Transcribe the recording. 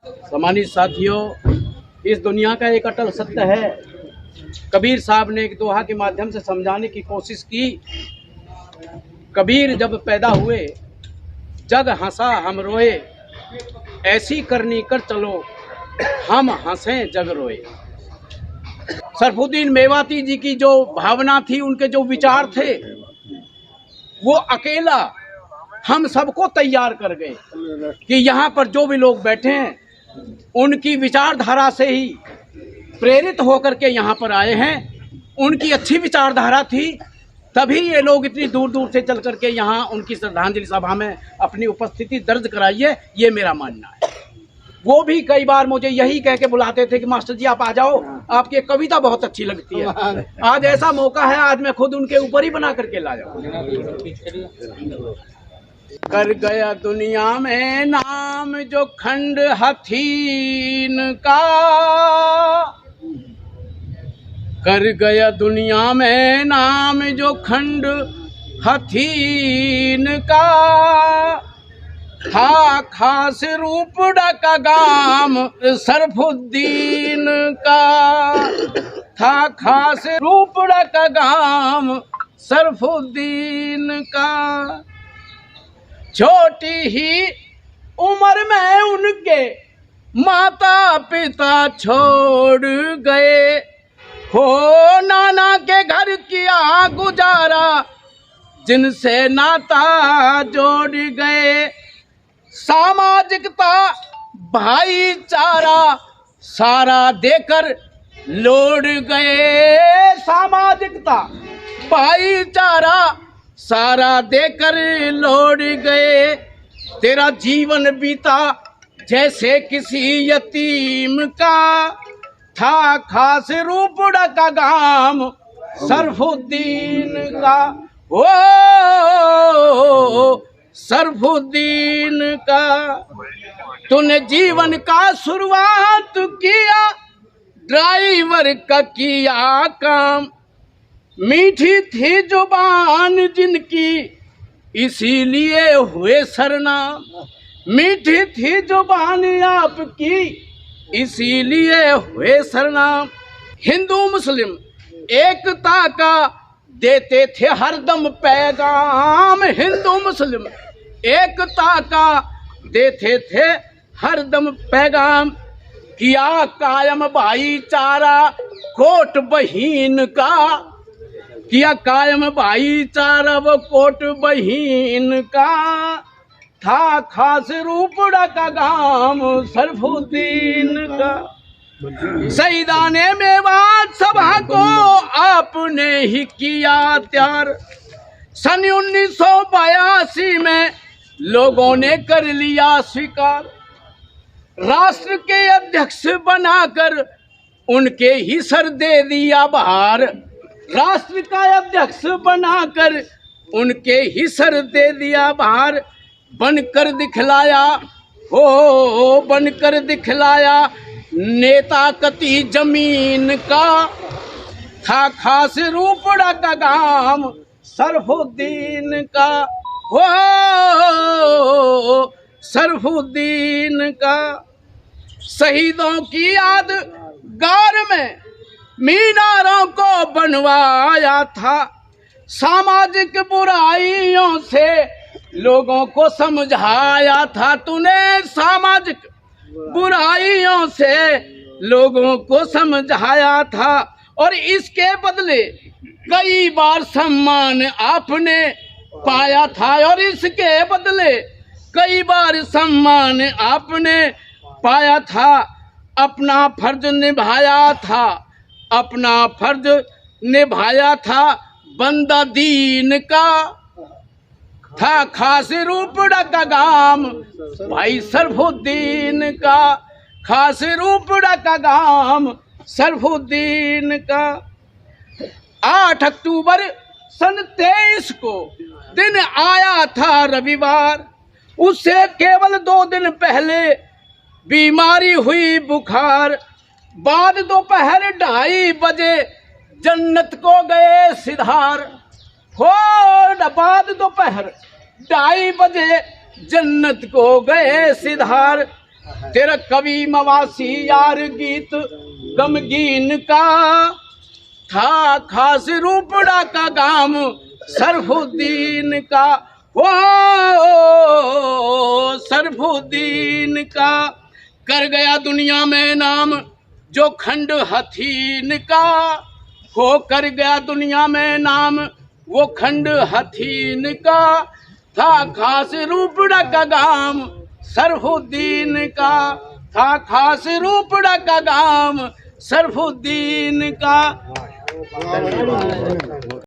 सम्मानित साथियों, इस दुनिया का एक अटल सत्य है। कबीर साहब ने एक दोहा के माध्यम से समझाने की कोशिश की। कबीर जब पैदा हुए, जग हंसा हम रोए, ऐसी करनी कर चलो हम हंसें जग रोए। सरफुद्दीन मेवाती जी की जो भावना थी, उनके जो विचार थे, वो अकेला हम सबको तैयार कर गए कि यहाँ पर जो भी लोग बैठे हैं उनकी विचारधारा से ही प्रेरित होकर के यहाँ पर आए हैं। उनकी अच्छी विचारधारा थी, तभी ये लोग इतनी दूर दूर से चल करके यहाँ उनकी श्रद्धांजलि सभा में अपनी उपस्थिति दर्ज कराई है, ये मेरा मानना है। वो भी कई बार मुझे यही कह के बुलाते थे कि मास्टर जी आप आ जाओ, आपकी एक कविता बहुत अच्छी लगती है। आज ऐसा मौका है, आज मैं खुद उनके ऊपर ही बना करके ला जाऊँ। कर गया दुनिया में नाम जो खंड हथीन का, कर गया दुनिया में नाम जो खंड हथीन का, था खास रूप का गाम सरफुद्दीन का, था खास रूप का गाम सरफुद्दीन का। छोटी ही उम्र में उनके माता पिता छोड़ गए, हो नाना के घर किया गुजारा जिनसे नाता जोड़ गए। सामाजिकता भाईचारा सारा देकर लौट गए, सामाजिकता भाईचारा सारा देकर लौट गए। तेरा जीवन बीता जैसे किसी यतीम का, था खास रूप का गाम सरफुद्दीन का, ओ सरफुद्दीन का। तूने जीवन का शुरुआत किया, ड्राइवर का किया काम, मीठी थी जुबान जिनकी इसीलिए हुए सरनाम, मीठी थी जुबान आपकी इसीलिए हुए सरनाम। हिंदू मुस्लिम एकता का देते थे हरदम पैगाम, हिंदू मुस्लिम एकता का देते थे हरदम पैगाम। किया कायम भाईचारा कोट बहीन का, किया कायम भाईचारा वो कोट बहीन का, था खास रूप का गाम सरफुद्दीन का। शहीदाने मेवात सभा को आपने ही किया त्यार, सन 1982 में लोगों ने कर लिया स्वीकार। राष्ट्र के अध्यक्ष बनाकर उनके ही सर दे दिया बाहर, राष्ट्र का अध्यक्ष बनाकर उनके ही सर दे दिया बाहर। बनकर दिखलाया, हो बनकर दिखलाया नेता कती जमीन का, था खास रूप का गाम सरफुद्दीन का, हो सरफुद्दीन का। शहीदों की याद गार में मीनारों को बनवाया था, सामाजिक बुराइयों से लोगों को समझाया था। तूने सामाजिक बुराइयों से लोगों को समझाया था, और इसके बदले कई बार सम्मान आपने पाया था, और इसके बदले कई बार सम्मान आपने पाया था। अपना फर्ज निभाया था, अपना फर्ज निभाया था बंदा दीन का, था खास रूप का गाम भाई सरफुद्दीन का, खास रूप का गाम सरफुद्दीन का। 8 अक्टूबर सन 23 को दिन आया था रविवार, उससे केवल 2 दिन पहले बीमारी हुई बुखार। बाद दोपहर 2:30 बजे जन्नत को गए सिधार, हो बाद दोपहर 2:30 बजे जन्नत को गए सिधार। तेरा कवि मवासी यार गीत गमगीन का था, खास रूपड़ा का गाम सरफुद्दीन का, ओ सरफुद्दीन का। कर गया दुनिया में नाम जो खंड हथीन का, हो कर गया दुनिया में नाम वो खंड हथीन का, था खास रूपड़ा का गाम सरफुद्दीन का, था खास रूपड़ा का गाम सरफुद्दीन का।